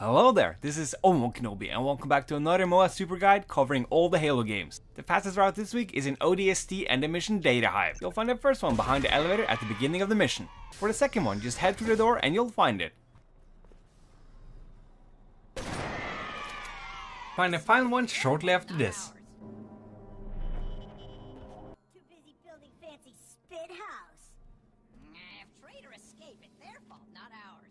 Hello there, this is Omo Kenobi and welcome back to another Moa Super Guide covering all the Halo games. The fastest route this week is in ODST and the mission Data Hive. You'll find the first one behind the elevator at the beginning of the mission. For the second one, just head through the door and you'll find it. Find the final one shortly after this. Too busy building fancy spit house. If traitor escape, it's their fault, not ours.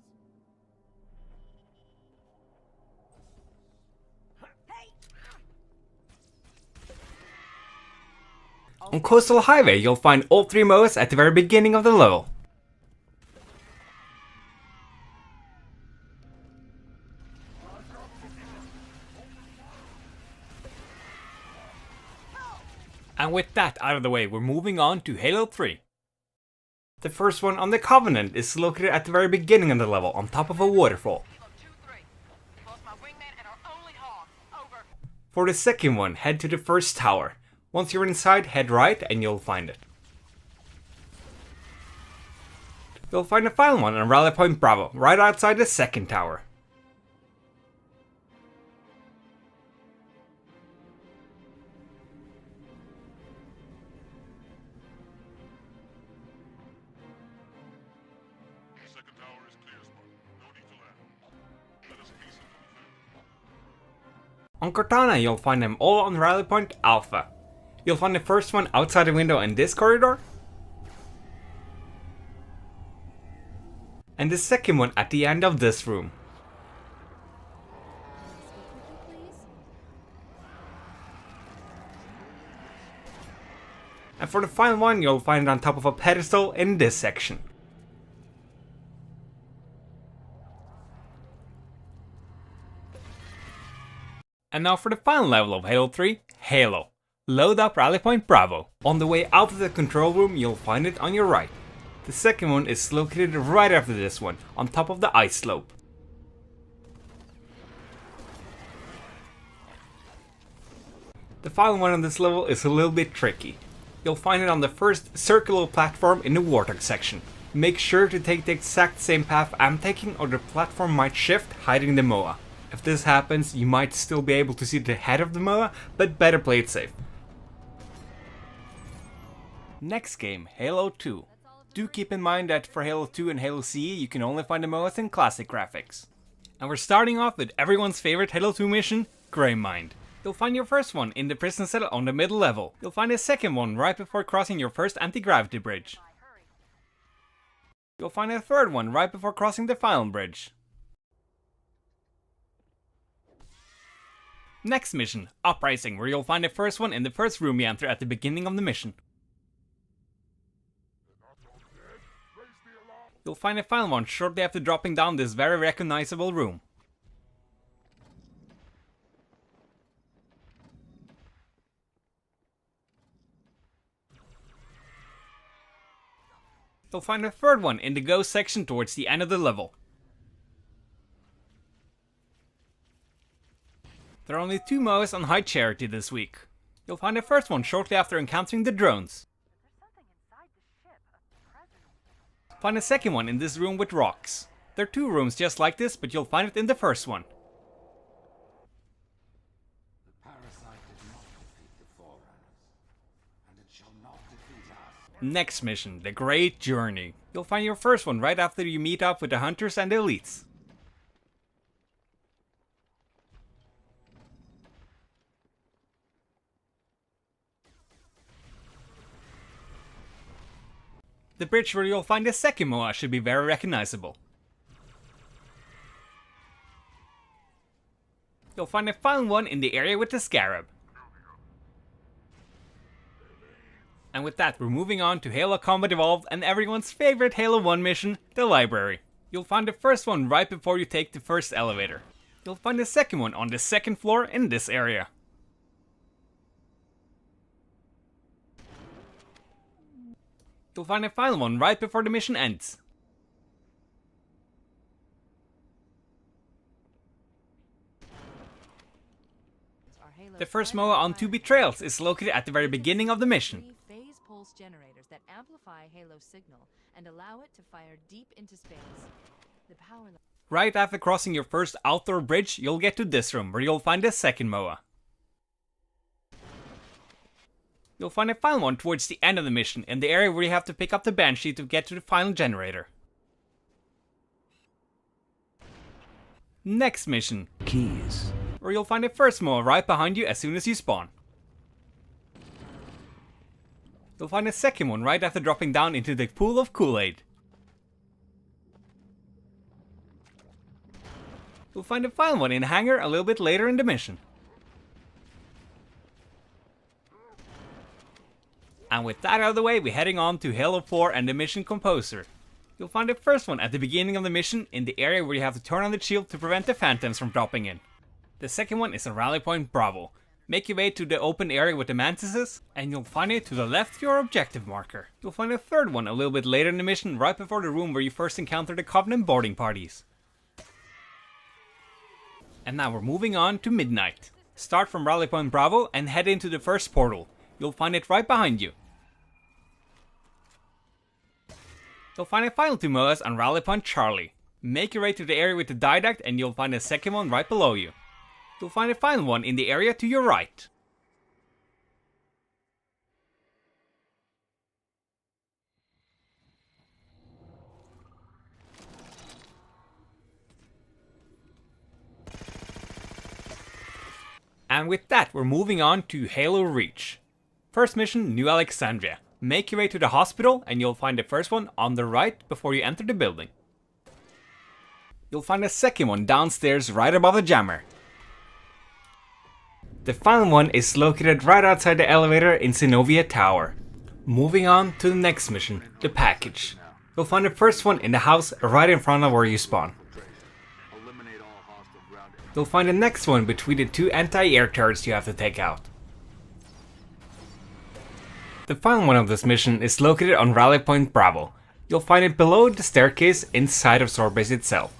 On Coastal Highway, you'll find all three Moas at the very beginning of the level. And with that out of the way, we're moving on to Halo 3. The first one on the Covenant is located at the very beginning of the level, on top of a waterfall. For the second one, head to the first tower. Once you're inside, head right and you'll find it. You'll find the final one on Rally Point Bravo, right outside the second tower. Second tower is clear, Spartan. No need to land. Let us hasten to the third. On Cortana, you'll find them all on Rally Point Alpha. You'll find the first one outside the window in this corridor. And the second one at the end of this room. And for the final one, you'll find it on top of a pedestal in this section. And now for the final level of Halo 3, Halo. Load up Rally Point Bravo. On the way out of the control room, you'll find it on your right. The second one is located right after this one, on top of the ice slope. The final one on this level is a little bit tricky. You'll find it on the first circular platform in the Warthog section. Make sure to take the exact same path I'm taking or the platform might shift, hiding the Moa. If this happens, you might still be able to see the head of the Moa, but better play it safe. Next game, Halo 2. Do keep in mind that for Halo 2 and Halo CE you can only find the Moas in classic graphics. And we're starting off with everyone's favorite Halo 2 mission, Grey Mind. You'll find your first one in the prison cell on the middle level. You'll find a second one right before crossing your first anti-gravity bridge. You'll find a third one right before crossing the final bridge. Next mission, Uprising, where you'll find the first one in the first room you enter at the beginning of the mission. You'll find a final one shortly after dropping down this very recognizable room. You'll find a third one in the Ghost section towards the end of the level. There are only 2 Moas on High Charity this week. You'll find the first one shortly after encountering the drones. Find a second one in this room with rocks. There are 2 rooms just like this, but you'll find it in the first one. The parasite did not defeat the Forerunners, and it shall not defeat us. Next mission, the Great Journey. You'll find your first one right after you meet up with the Hunters and the Elites. The bridge where you'll find the second Moa should be very recognizable. You'll find the final one in the area with the Scarab. And with that, we're moving on to Halo Combat Evolved and everyone's favorite Halo 1 mission, the Library. You'll find the first one right before you take the first elevator. You'll find the second one on the second floor in this area. You'll find a final one right before the mission ends. The first Moa on 2 Betrayals is located at the very beginning of the mission. Phase pulse generators that amplify Halo's signal and allow it to fire deep into space. The power Right after crossing your first outdoor bridge, you'll get to this room where you'll find the second Moa. You'll find a final one towards the end of the mission, in the area where you have to pick up the Banshee to get to the final generator. Next mission. Keys. Where you'll find the first Moa right behind you as soon as you spawn. You'll find a second one right after dropping down into the pool of Kool-Aid. You'll find the final one in a hangar a little bit later in the mission. And with that out of the way, we're heading on to Halo 4 and the mission Composer. You'll find the first one at the beginning of the mission in the area where you have to turn on the shield to prevent the Phantoms from dropping in. The second one is a Rally Point Bravo. Make your way to the open area with the Mantises, and you'll find it to the left of your objective marker. You'll find a third one a little bit later in the mission, right before the room where you first encounter the Covenant boarding parties. And now we're moving on to Midnight. Start from Rally Point Bravo and head into the first portal. You'll find it right behind you. You'll find a final two Moas on Rally Point Charlie. Make your way to the area with the Didact and you'll find a second one right below you. You'll find a final one in the area to your right. And with that, we're moving on to Halo Reach. First mission, New Alexandria. Make your way to the hospital and you'll find the first one on the right before you enter the building. You'll find a second one downstairs right above the jammer. The final one is located right outside the elevator in Zenobia Tower. Moving on to the next mission, the package. You'll find the first one in the house right in front of where you spawn. You'll find the next one between the two anti-air turrets you have to take out. The final one of this mission is located on Rally Point Bravo. You'll find it below the staircase inside of Sorbase itself.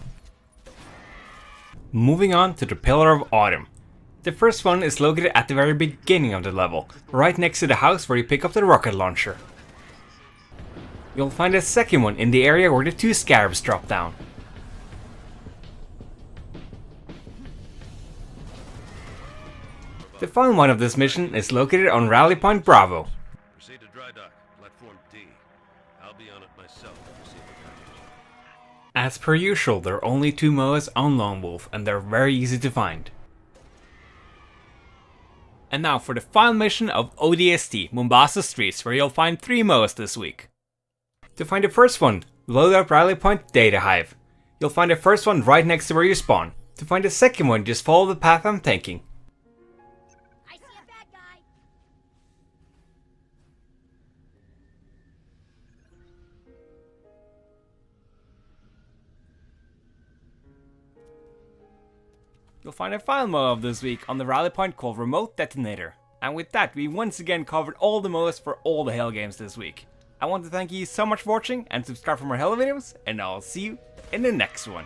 Moving on to the Pillar of Autumn. The first one is located at the very beginning of the level, right next to the house where you pick up the rocket launcher. You'll find a second one in the area where the two Scarabs drop down. The final one of this mission is located on Rally Point Bravo. Proceed to dry dock, platform D. I'll be on it myself to receive the package. As per usual, there are only two Moas on Lone Wolf and they're very easy to find. And now for the final mission of ODST, Mombasa Streets, where you'll find 3 Moas this week. To find the first one, load up Rally Point Data Hive. You'll find the first one right next to where you spawn. To find the second one, just follow the path I'm taking. I see a bad guy. You'll find a final Moa of this week on the rally point called Remote Detonator. And with that, we once again covered all the Moas for all the Halo games this week. I want to thank you so much for watching and subscribe for more Halo videos, and I'll see you in the next one.